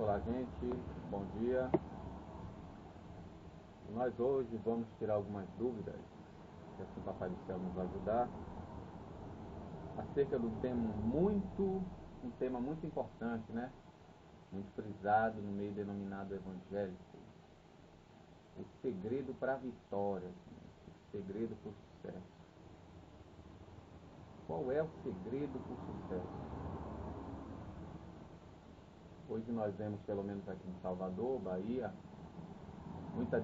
Olá, gente, bom dia. Nós hoje vamos tirar algumas dúvidas, que assim o Papai do Céu nos vai ajudar, acerca do tema um tema muito importante, né? Muito frisado no meio denominado evangélico. O segredo para a vitória, o segredo para o sucesso. Qual é o segredo para o sucesso? Hoje nós vemos, pelo menos aqui em Salvador, Bahia, muitas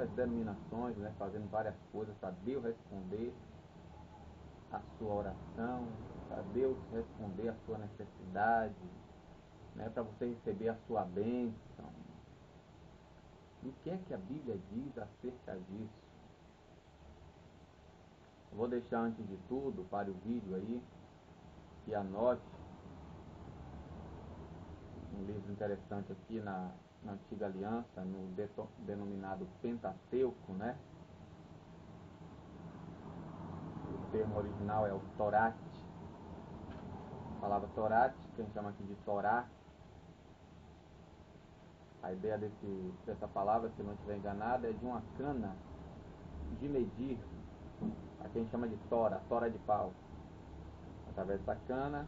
denominações, né, fazendo várias coisas para Deus responder a sua oração, para Deus responder a sua necessidade, né, para você receber a sua bênção. E o que é que a Bíblia diz acerca disso? Eu vou deixar antes de tudo, para o vídeo aí, e anote um livro interessante aqui na Antiga Aliança, no denominado Pentateuco, né? O termo original é o Torá. A palavra Torá, que a gente chama aqui de Torá, a ideia dessa palavra, se eu não estiver enganado, é de uma cana de medir, aqui a gente chama de tora de pau. Através dessa cana,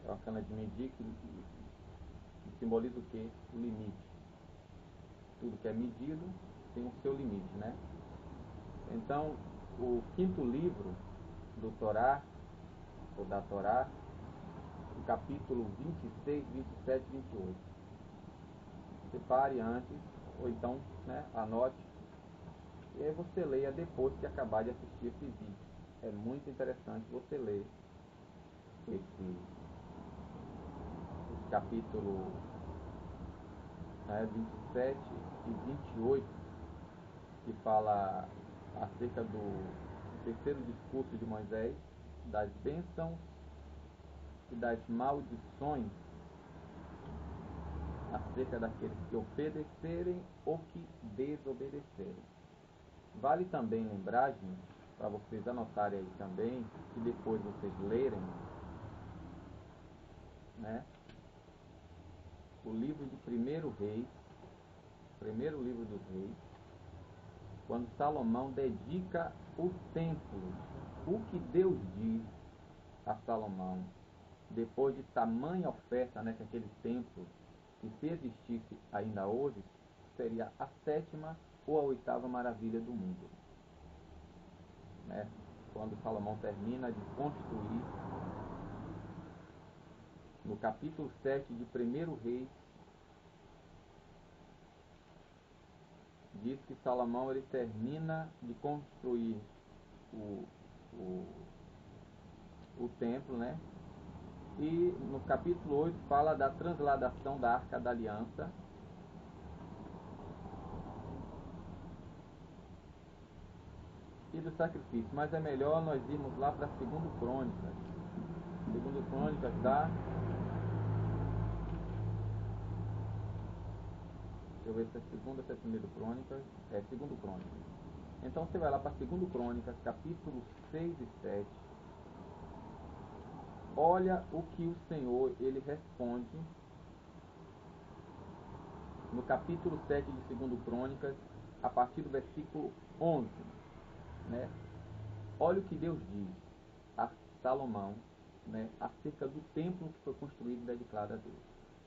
é uma cana de medir que simboliza o quê? O limite. Tudo que é medido tem o seu limite, né? Então, o quinto livro do Torá, ou da Torá, o capítulo 26, 27 e 28. Separe antes, ou então, né, anote, e aí você leia depois que acabar de assistir esse vídeo. É muito interessante você ler esse capítulo 27 e 28, que fala acerca do terceiro discurso de Moisés, das bênçãos e das maldições acerca daqueles que obedecerem ou que desobedecerem. Vale também lembrar, gente, para vocês anotarem aí também, que depois vocês lerem, né, o livro de primeiro livro dos Reis, quando Salomão dedica o templo, o que Deus diz a Salomão, depois de tamanha oferta, né, que aquele templo, que se existisse ainda hoje, seria a sétima ou a oitava maravilha do mundo, né? Quando Salomão termina de construir, no capítulo 7 de 1 Reis, diz que Salomão ele termina de construir o templo, né? E no capítulo 8 fala da transladação da Arca da Aliança. E do sacrifício. Mas é melhor nós irmos lá para 2 Crônicas. 2 Crônicas dá... Deixa eu ver se é 2 ou se é 1 Crônicas. É 2 Crônicas. Então você vai lá para 2 Crônicas, capítulo 6 e 7. Olha o que o Senhor ele responde no capítulo 7 de 2 Crônicas, a partir do versículo 11, né? Olha o que Deus diz a Salomão, né, acerca do templo que foi construído e dedicado a Deus.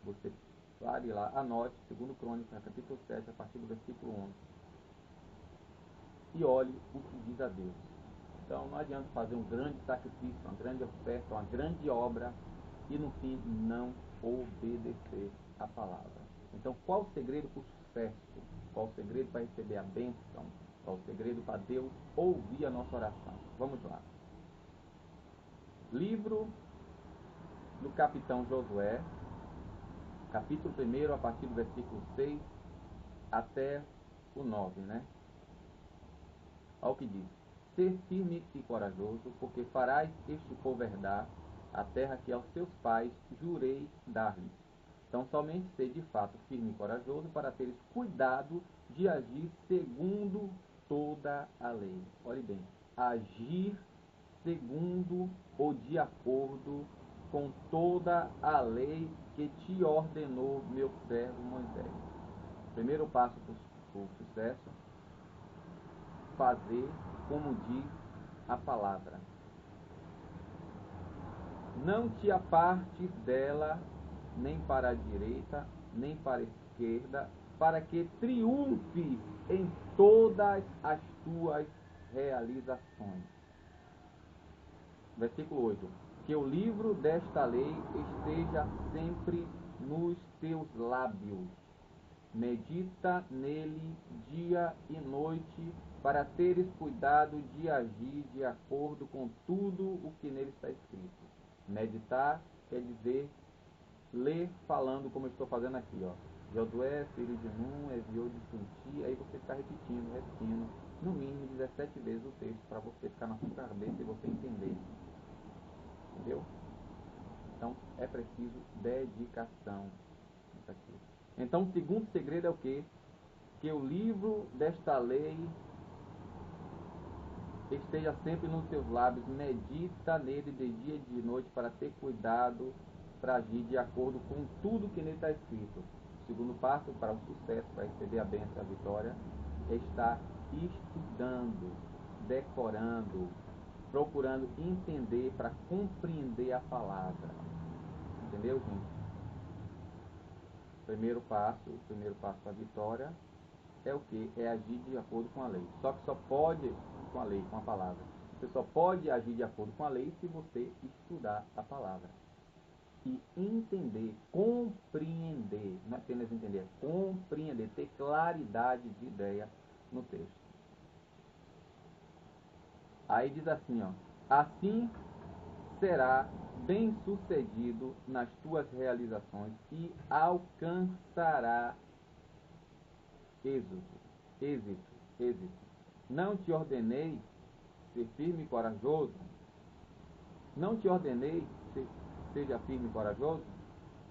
Você pare lá, anote 2 Crônicas, capítulo 7, a partir do versículo 11, e olhe o que diz a Deus. Então não adianta fazer um grande sacrifício, uma grande oferta, uma grande obra e no fim não obedecer a palavra. Então qual o segredo para o sucesso? Qual o segredo para receber a bênção? Qual o segredo para Deus ouvir a nossa oração? Vamos lá. Livro do capitão Josué, capítulo 1, a partir do versículo 6 até o 9, né? Olha o que diz. Ser firme e corajoso, porque farás este povo herdar a terra que aos seus pais jurei dar-lhes. Então somente ser de fato firme e corajoso para teres cuidado de agir segundo toda a lei. Olhe bem, agir segundo ou de acordo com toda a lei que que te ordenou meu servo Moisés. Primeiro passo para o sucesso: fazer como diz a palavra. Não te apartes dela, nem para a direita, nem para a esquerda, para que triunfe em todas as tuas realizações. Versículo 8. Que o livro desta lei esteja sempre nos teus lábios. Medita nele dia e noite, para teres cuidado de agir de acordo com tudo o que nele está escrito. Meditar quer dizer ler falando, como eu estou fazendo aqui, ó. Josué, filho de Nun, enviou de ti, aí você fica repetindo, no mínimo 17 vezes o texto, para você ficar na sua cabeça e você entender. Entendeu? Então, é preciso dedicação. Isso aqui. Então, o segundo segredo é o quê? Que o livro desta lei esteja sempre nos teus lábios, medita nele de dia e de noite, para ter cuidado, para agir de acordo com tudo que nele está escrito. O segundo passo para o sucesso, para receber a bênção e a vitória, é estar estudando, decorando, procurando entender para compreender a palavra. Entendeu, gente? Primeiro passo para a vitória é o que? É agir de acordo com a lei. Só que só pode, com a lei, com a palavra. Você só pode agir de acordo com a lei se você estudar a palavra. E entender, compreender, não é apenas entender, é compreender, ter claridade de ideia no texto. Aí diz assim, ó: assim será bem sucedido nas tuas realizações e alcançará êxito. Não te ordenei ser firme e corajoso? Não te ordenei seja firme e corajoso?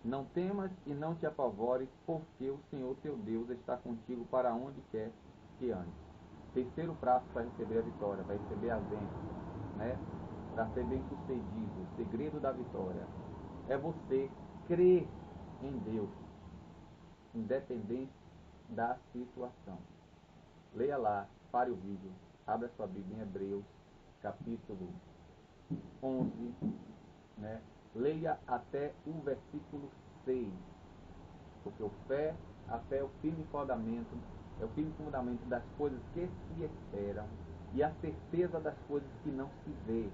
Não temas e não te apavores, porque o Senhor teu Deus está contigo para onde quer que andes. Terceiro prazo para receber a vitória, para receber a bênção, né? Para ser bem sucedido. O segredo da vitória é você crer em Deus, independente da situação. Leia lá, pare o vídeo, abra sua Bíblia em Hebreus, capítulo 11, né? Leia até o versículo 6, porque a fé é o firme fundamento, das coisas que se esperam e a certeza das coisas que não se vê.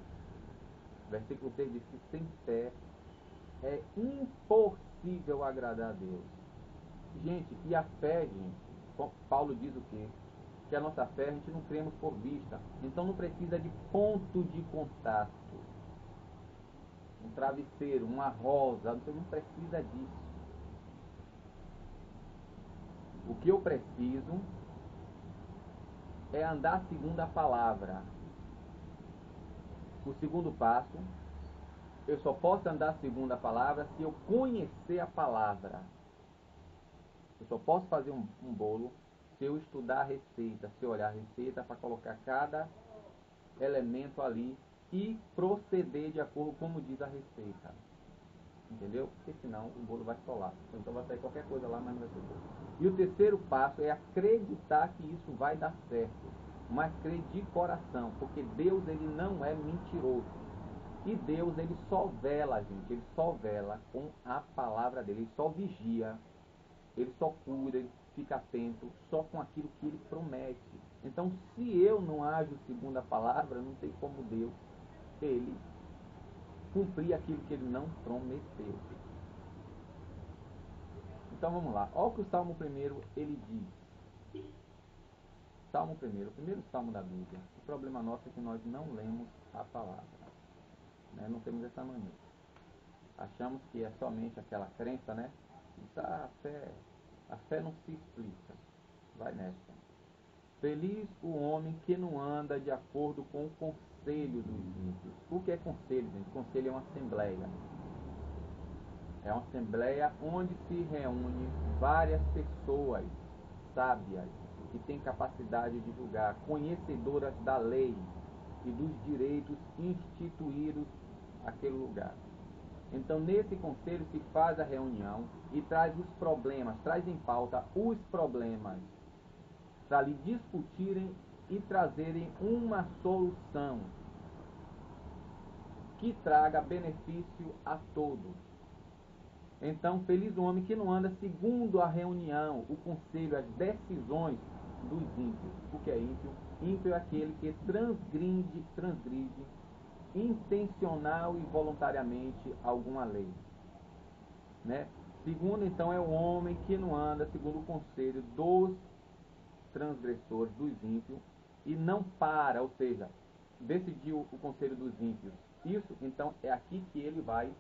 Versículo 6 diz que sem fé é impossível agradar a Deus. Gente, e a fé, gente, Paulo diz o quê? Que a nossa fé a gente não cremos por vista. Então não precisa de ponto de contato. Um travesseiro, uma rosa, você não precisa disso. O que eu preciso é andar segundo a palavra. O segundo passo, eu só posso andar segundo a palavra se eu conhecer a palavra. Eu só posso fazer um bolo se eu estudar a receita, se eu olhar a receita para colocar cada elemento ali e proceder de acordo com como diz a receita. Entendeu? Porque senão o bolo vai solar. Então vai sair qualquer coisa lá, mas não vai ser bolo. E o terceiro passo é acreditar que isso vai dar certo. Mas crer de coração, porque Deus ele não é mentiroso. E Deus ele só vela, gente, ele só vela com a palavra dele, ele só vigia, ele só cuida, ele fica atento só com aquilo que ele promete. Então, se eu não ajo segundo a palavra, não tem como Deus ele cumprir aquilo que ele não prometeu. Então vamos lá. Olha o que o Salmo 1 ele diz. Salmo 1, o primeiro salmo da Bíblia. O problema nosso é que nós não lemos a palavra, né? Não temos essa mania. Achamos que é somente aquela crença, né? A fé não se explica. Vai nessa. Feliz o homem que não anda de acordo com o conselho dos ímpios. O que é conselho, gente? Conselho é uma assembleia. É uma assembleia onde se reúne várias pessoas sábias que têm capacidade de julgar, conhecedoras da lei e dos direitos instituídos naquele lugar. Então, nesse conselho se faz a reunião e traz os problemas, traz em pauta os problemas, para lhe discutirem e trazerem uma solução que traga benefício a todos. Então, feliz o homem que não anda segundo a reunião, o conselho, as decisões dos ímpios. O que é ímpio? Ímpio é aquele que transgride intencional e voluntariamente alguma lei. Né? Segundo, então, é o homem que não anda segundo o conselho dos transgressores, dos ímpios, e não para, ou seja, decidiu o conselho dos ímpios. Isso, então, é aqui que ele vai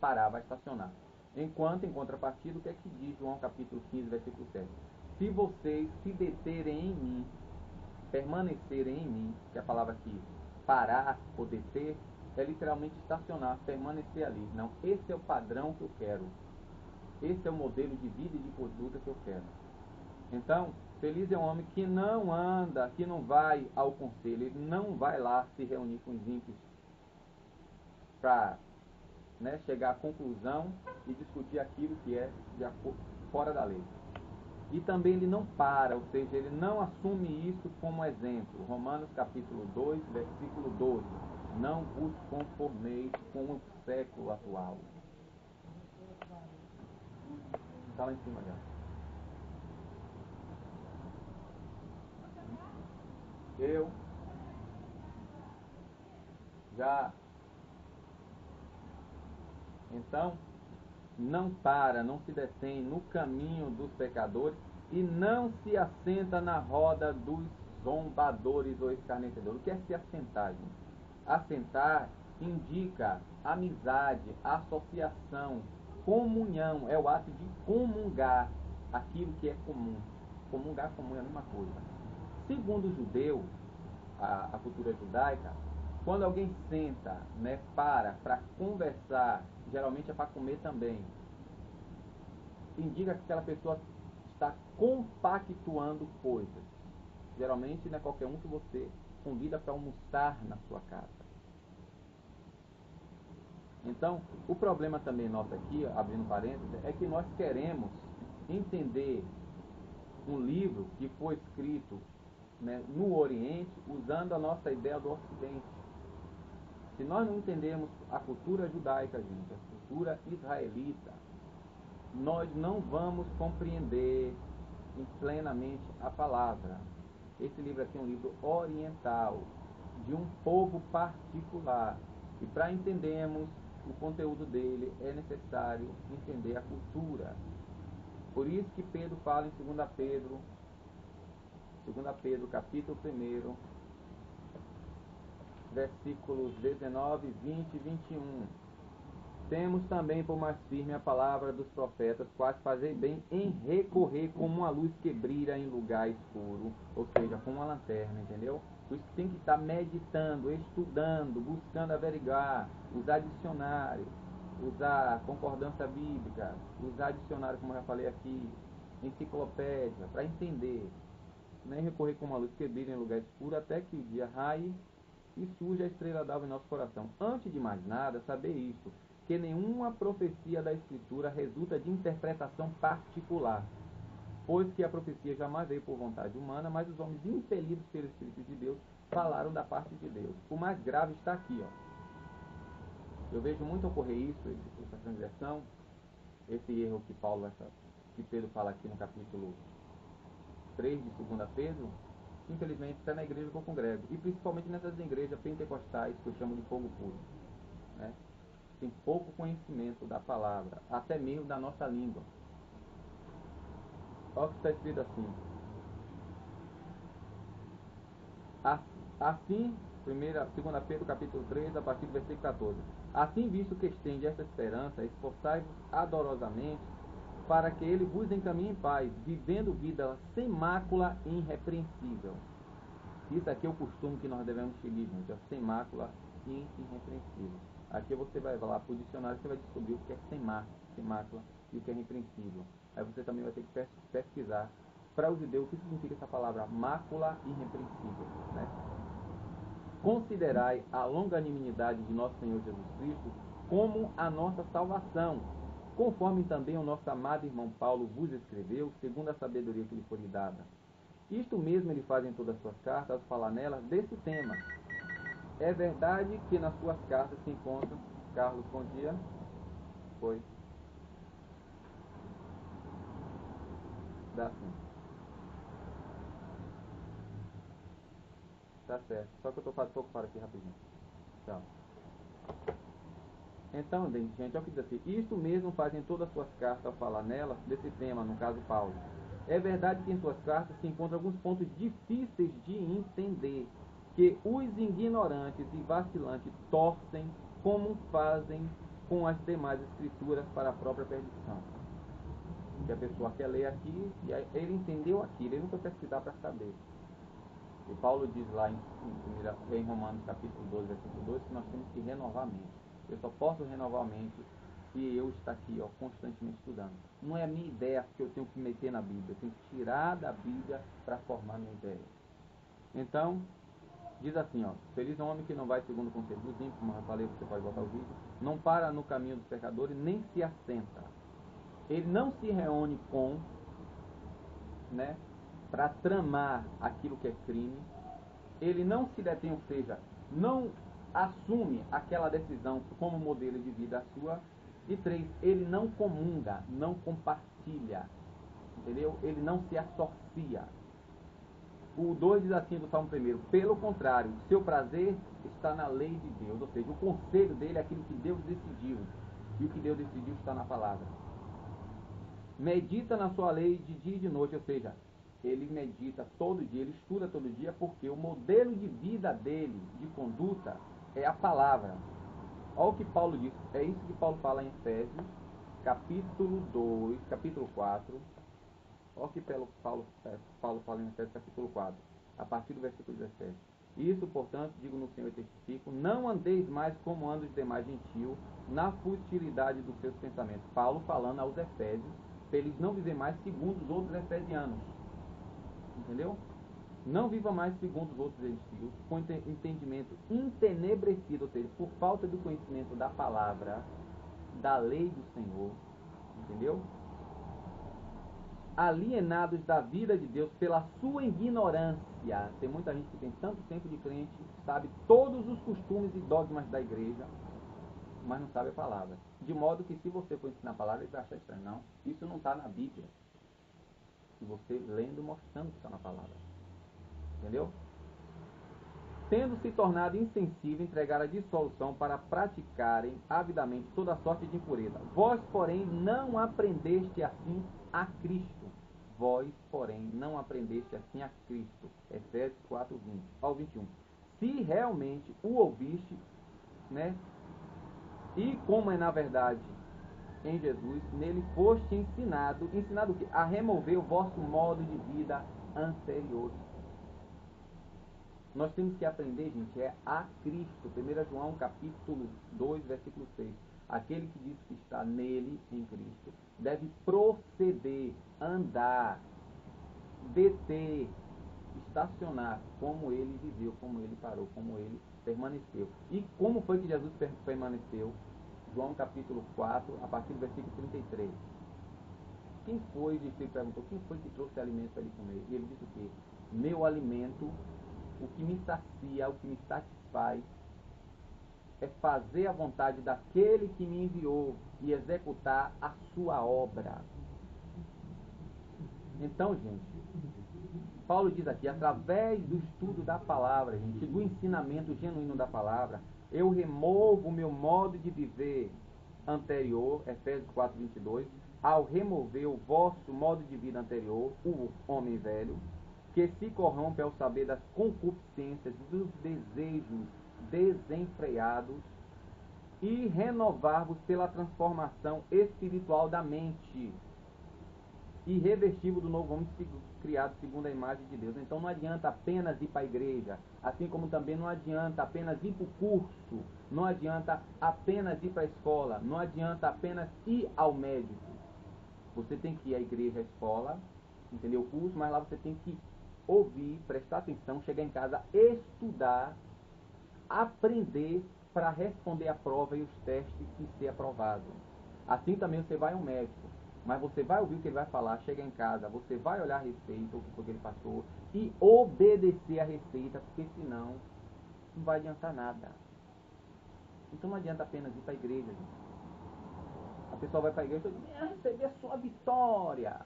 parar, vai estacionar. Enquanto, em contrapartida, o que é que diz João capítulo 15, versículo 7? Se vocês se deterem em mim, permanecerem em mim, que é a palavra aqui, parar ou deter, é literalmente estacionar, permanecer ali. Não, esse é o padrão que eu quero. Esse é o modelo de vida e de conduta que eu quero. Então, feliz é um homem que não anda, que não vai ao conselho, ele não vai lá se reunir com os ímpios para chegar à conclusão e discutir aquilo que é fora da lei. E também ele não para, ou seja, ele não assume isso como exemplo. Romanos capítulo 2, versículo 12. Não vos conformeis com o século atual. Está lá em cima já. Eu já. Então, não para, não se detém no caminho dos pecadores e não se assenta na roda dos zombadores ou escarnecedores. O que é se assentar, gente? Assentar indica amizade, associação, comunhão. É o ato de comungar aquilo que é comum. Comungar comum é a mesma coisa. Segundo o judeu, a cultura judaica, quando alguém senta, para conversar, geralmente é para comer também, indica que aquela pessoa está compactuando coisas. Geralmente não é qualquer um que você convida para almoçar na sua casa. Então, o problema também nosso aqui, abrindo parênteses, é que nós queremos entender um livro que foi escrito no Oriente usando a nossa ideia do Ocidente. Se nós não entendermos a cultura judaica, gente, a cultura israelita, nós não vamos compreender plenamente a palavra. Esse livro aqui é um livro oriental, de um povo particular. E para entendermos o conteúdo dele, é necessário entender a cultura. Por isso que Pedro fala em 2 Pedro capítulo 1, versículos 19, 20 e 21. Temos também por mais firme a palavra dos profetas, quais fazei bem em recorrer como uma luz que brilha em lugar escuro, ou seja, como uma lanterna, entendeu? Por isso tem que estar meditando, estudando, buscando averiguar, usar dicionário, usar concordância bíblica, usar dicionário, como eu já falei aqui, enciclopédia, para entender. Nem recorrer como uma luz que brilha em lugar escuro, até que o dia raie e surge a estrela d'alva em nosso coração. Antes de mais nada, saber isso, que nenhuma profecia da Escritura resulta de interpretação particular, pois que a profecia jamais veio por vontade humana, mas os homens impelidos pelo Espírito de Deus falaram da parte de Deus. O mais grave está aqui, ó. Eu vejo muito ocorrer isso, essa transgressão, esse erro que Pedro fala aqui no capítulo 3 de 2 Pedro, infelizmente está na igreja que eu congrego, e principalmente nessas igrejas pentecostais que eu chamo de fogo puro, tem pouco conhecimento da palavra, até mesmo da nossa língua. Olha o que está escrito assim: assim, 2 Pedro capítulo 3, a partir do versículo 14. Assim, visto que estende esta esperança, esforçai-vos adorosamente para que ele vos encaminhe em paz, vivendo vida sem mácula e irrepreensível. Isso aqui é o costume que nós devemos seguir, gente, é sem mácula e irrepreensível. Aqui você vai lá para o dicionário, você vai descobrir o que é sem mácula e o que é irrepreensível. Aí você também vai ter que pesquisar para o judeu o que significa essa palavra mácula e irrepreensível, Considerai a longanimidade de nosso Senhor Jesus Cristo, como a nossa salvação, conforme também o nosso amado irmão Paulo vos escreveu, segundo a sabedoria que lhe foi dada. Isto mesmo ele faz em todas as suas cartas, ao falar nelas desse tema. É verdade que nas suas cartas se encontram... Carlos, bom dia. Foi. Dá sim. Tá certo. Só que eu tô fazendo pouco para aqui rapidinho. Tchau. Então, gente, é o que diz assim. Isto mesmo faz em todas as suas cartas, ao falar nelas desse tema, no caso Paulo. É verdade que em suas cartas se encontram alguns pontos difíceis de entender, que os ignorantes e vacilantes torcem como fazem com as demais escrituras para a própria perdição. Que a pessoa quer ler aqui, e ele entendeu aquilo, ele não foi pesquisar para saber. E Paulo diz lá em Romanos capítulo 12, versículo 2, que nós temos que renovar a mente. Eu só posso renovar a mente se eu estar aqui, constantemente estudando. Não é a minha ideia que eu tenho que meter na Bíblia, eu tenho que tirar da Bíblia para formar minha ideia. Então, diz assim, feliz é o homem que não vai segundo o conselho dos ímpios, como eu falei, você pode botar o vídeo, não para no caminho dos pecadores, nem se assenta. Ele não se reúne com, para tramar aquilo que é crime. Ele não se detém, ou seja, não assume aquela decisão como modelo de vida sua. E 3, ele não comunga, não compartilha, entendeu? Ele não se associa. O 2 diz assim do Salmo 1, pelo contrário, seu prazer está na lei de Deus, ou seja, o conselho dele é aquilo que Deus decidiu, e o que Deus decidiu está na palavra. Medita na sua lei de dia e de noite, ou seja, ele medita todo dia, ele estuda todo dia, porque o modelo de vida dele, de conduta, é a palavra. Olha o que Paulo diz, é isso que Paulo fala em Efésios, capítulo 2, capítulo 4. Olha o que Paulo fala em Efésios, capítulo 4, a partir do versículo 17. Isso, portanto, digo no Senhor e testifico, não andeis mais como andam os demais gentios, na futilidade dos seus pensamentos. Paulo falando aos Efésios, para eles não viver mais segundo os outros efesianos. Entendeu? Não viva mais segundo os outros gentios, com entendimento entenebrecido, ou seja, por falta do conhecimento da palavra, da lei do Senhor, entendeu? Alienados da vida de Deus pela sua ignorância. Tem muita gente que tem tanto tempo de crente, sabe todos os costumes e dogmas da igreja, mas não sabe a palavra. De modo que se você for ensinar a palavra, ele vai achar estranho. Não, isso não está na Bíblia. E você lendo, mostrando que está na palavra. Entendeu? Tendo se tornado insensível, entregar a dissolução para praticarem avidamente toda sorte de impureza. Vós, porém, não aprendeste assim a Cristo. Vós, porém, não aprendeste assim a Cristo. Efésios 4, 20 ao 21. Se realmente o ouviste, e como é na verdade em Jesus, nele foste ensinado o quê? A remover o vosso modo de vida anterior. Nós temos que aprender, gente, a Cristo. 1 João capítulo 2, versículo 6. Aquele que diz que está nele, em Cristo, deve proceder, andar, deter, estacionar, como ele viveu, como ele parou, como ele permaneceu. E como foi que Jesus permaneceu? João capítulo 4, a partir do versículo 33. Quem foi, ele perguntou, quem foi que trouxe alimento para ele comer? E ele disse o quê? Meu alimento, o que me sacia, o que me satisfaz, é fazer a vontade daquele que me enviou e executar a sua obra. Então, gente, Paulo diz aqui, através do estudo da palavra, gente, do ensinamento genuíno da palavra, eu removo o meu modo de viver anterior, Efésios 4, 22, ao remover o vosso modo de vida anterior, o homem velho, que se corrompe ao saber das concupiscências e dos desejos desenfreados, e renovar-vos pela transformação espiritual da mente, e revestir-vos do novo homem criado segundo a imagem de Deus. Então não adianta apenas ir para a igreja, assim como também não adianta apenas ir para o curso, não adianta apenas ir para a escola, não adianta apenas ir ao médico. Você tem que ir à igreja, à escola, entendeu? O curso, mas lá você tem que ouvir, prestar atenção, chegar em casa, estudar, aprender para responder a prova e os testes e ser aprovado. Assim também você vai ao médico, mas você vai ouvir o que ele vai falar, chega em casa, você vai olhar a receita, o que foi que ele passou, e obedecer a receita, porque senão não vai adiantar nada. Então não adianta apenas ir para a igreja, gente. A pessoa vai para a igreja e diz, receber a sua vitória,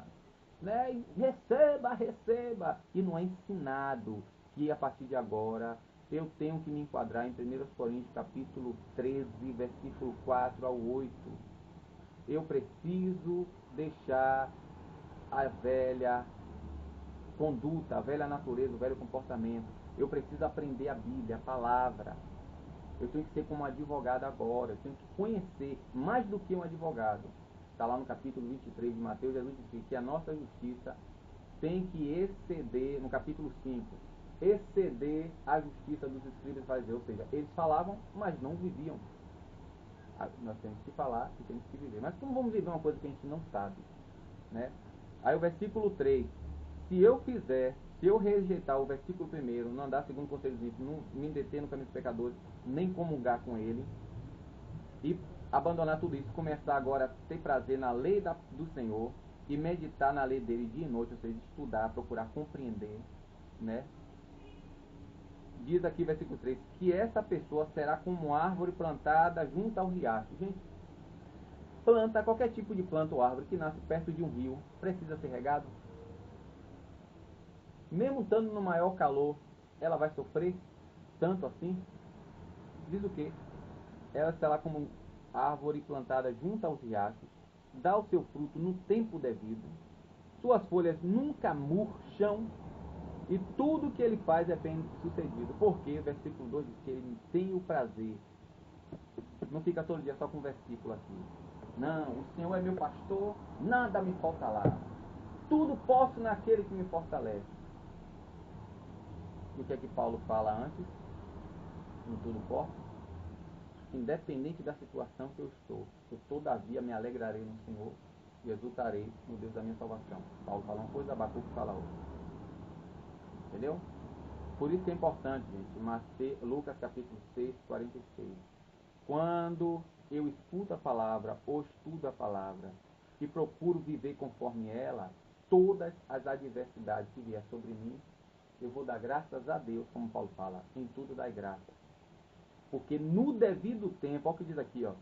né? E receba, receba. E não é ensinado que a partir de agora eu tenho que me enquadrar em 1 Coríntios capítulo 13, versículo 4 ao 8. Eu preciso deixar a velha conduta, a velha natureza, o velho comportamento. Eu preciso aprender a Bíblia, a palavra. Eu tenho que ser como um advogado agora. Eu tenho que conhecer mais do que um advogado. Está lá no capítulo 23 de Mateus, Jesus diz que a nossa justiça tem que exceder, no capítulo 5, exceder a justiça dos escribas e fariseus. Ou seja, eles falavam, mas não viviam. Nós temos que falar e temos que viver. Mas como vamos viver uma coisa que a gente não sabe? Né? Aí o versículo 3, se eu rejeitar o versículo 1, não andar segundo o conselho dos ímpios, não me deter no caminho dos pecadores, nem comungar com ele, e abandonar tudo isso, começar agora a ter prazer na lei do Senhor, e meditar na lei dele dia e noite, ou seja, estudar, procurar compreender, né? Diz aqui, versículo 3, que essa pessoa será como árvore plantada junto ao riacho. Gente, planta, qualquer tipo de planta ou árvore que nasce perto de um rio, precisa ser regado? Mesmo estando no maior calor, ela vai sofrer tanto assim? Diz o quê? Ela será como árvore plantada junto aos riachos, dá o seu fruto no tempo devido, suas folhas nunca murcham, e tudo que ele faz é bem sucedido. Porque, versículo 2 diz que ele tem o prazer. Não fica todo dia só com o versículo aqui. Não, o Senhor é meu pastor, nada me faltará. Tudo posso naquele que me fortalece. E o que é que Paulo fala antes? Em tudo posso? Independente da situação que eu estou, eu todavia me alegrarei no Senhor e exultarei no Deus da minha salvação. Paulo fala uma coisa, Abacuque fala outra. Entendeu? Por isso que é importante, gente, Lucas capítulo 6, 46. Quando eu escuto a palavra, ou estudo a palavra, e procuro viver conforme ela, todas as adversidades que vier sobre mim, eu vou dar graças a Deus, como Paulo fala, em tudo dai graça. Porque no devido tempo, olha o que diz aqui, ó,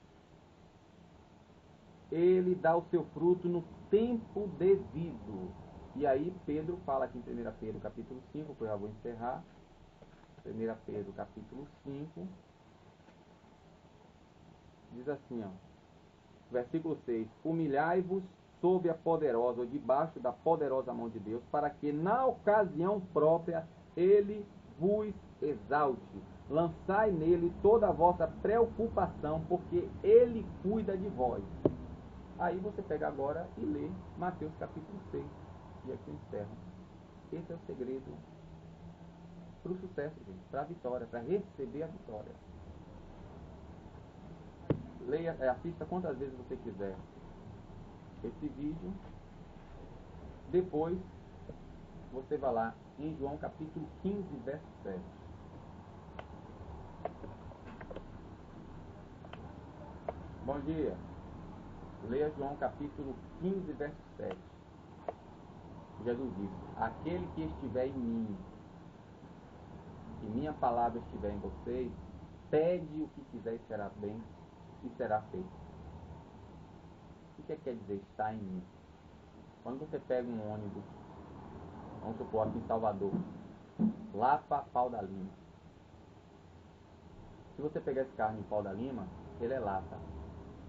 ele dá o seu fruto no tempo devido. E aí Pedro fala aqui em 1 Pedro capítulo 5, que eu já vou encerrar. 1 Pedro capítulo 5, diz assim, ó, versículo 6, humilhai-vos sob a poderosa, ou debaixo da poderosa mão de Deus, para que na ocasião própria ele vos exalte. Lançai nele toda a vossa preocupação, porque ele cuida de vós. Aí você pega agora e lê Mateus capítulo 6, e aqui encerra. Esse é o segredo para o sucesso, gente, para a vitória, para receber a vitória. Leia, assista quantas vezes você quiser esse vídeo. Depois você vai lá em João capítulo 15, verso 7. Bom dia. Leia João capítulo 15, verso 7. Jesus disse, aquele que estiver em mim, e minha palavra estiver em vocês, pede o que quiser e será bem, e será feito. O que quer dizer estar em mim? Quando você pega um ônibus, vamos supor aqui em Salvador, Lapa, Pau da Lima. Se você pegar esse carro em Pau da Lima, ele é Lapa,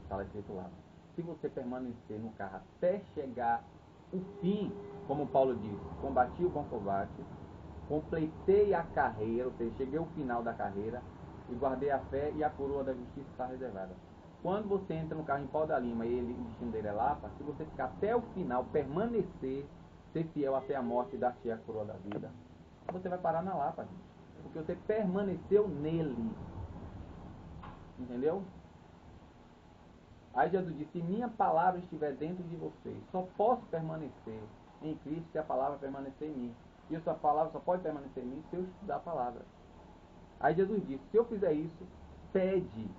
está lá escrito Lapa. Se você permanecer no carro até chegar o fim, como Paulo diz, combati o bom combate, completei a carreira, ou seja, cheguei ao final da carreira, e guardei a fé, e a coroa da justiça está reservada. Quando você entra no carro em Pau da Lima e o destino dele é Lapa, se você ficar até o final, permanecer, ser fiel até a morte e dar-te a coroa da vida, você vai parar na Lapa, gente, porque você permaneceu nele. Entendeu? Aí Jesus disse, se minha palavra estiver dentro de vocês, só posso permanecer em Cristo se a palavra permanecer em mim. E essa palavra só pode permanecer em mim se eu estudar a palavra. Aí Jesus disse, se eu fizer isso, pede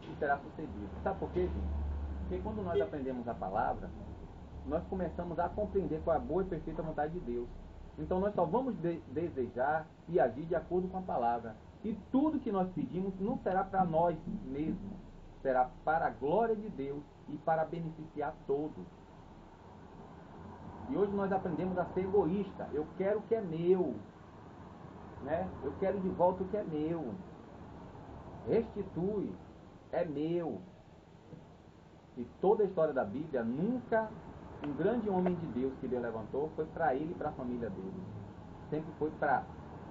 e será sucedido. Sabe por quê, gente? Porque quando nós aprendemos a palavra, nós começamos a compreender qual é a boa e perfeita vontade de Deus. Então nós só vamos desejar e agir de acordo com a palavra. E tudo que nós pedimos não será para nós mesmos, será para a glória de Deus e para beneficiar todos. E hoje nós aprendemos a ser egoísta. Eu quero o que é meu, né? Eu quero de volta o que é meu. Restitui, é meu. E toda a história da Bíblia, nunca um grande homem de Deus que Deus levantou foi para ele e para a família dele. Sempre foi para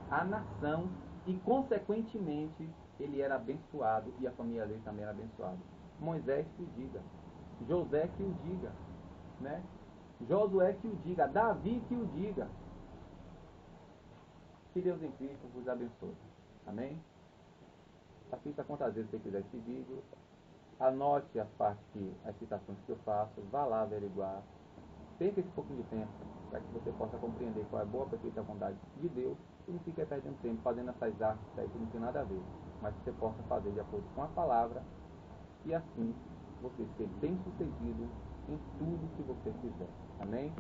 a nação e, consequentemente, ele era abençoado e a família dele também era abençoada. Moisés que o diga, José que o diga, né? Josué que o diga, Davi que o diga. Que Deus em Cristo vos abençoe. Amém? Assista quantas vezes você quiser esse vídeo. Anote as citações que eu faço. Vá lá averiguar. Perca esse pouquinho de tempo para que você possa compreender qual é a boa, perfeita vontade de Deus e não fique perdendo tempo fazendo essas artes aí que não tem nada a ver. Mas que você possa fazer de acordo com a palavra e assim você ser bem sucedido em tudo que você fizer. Amém?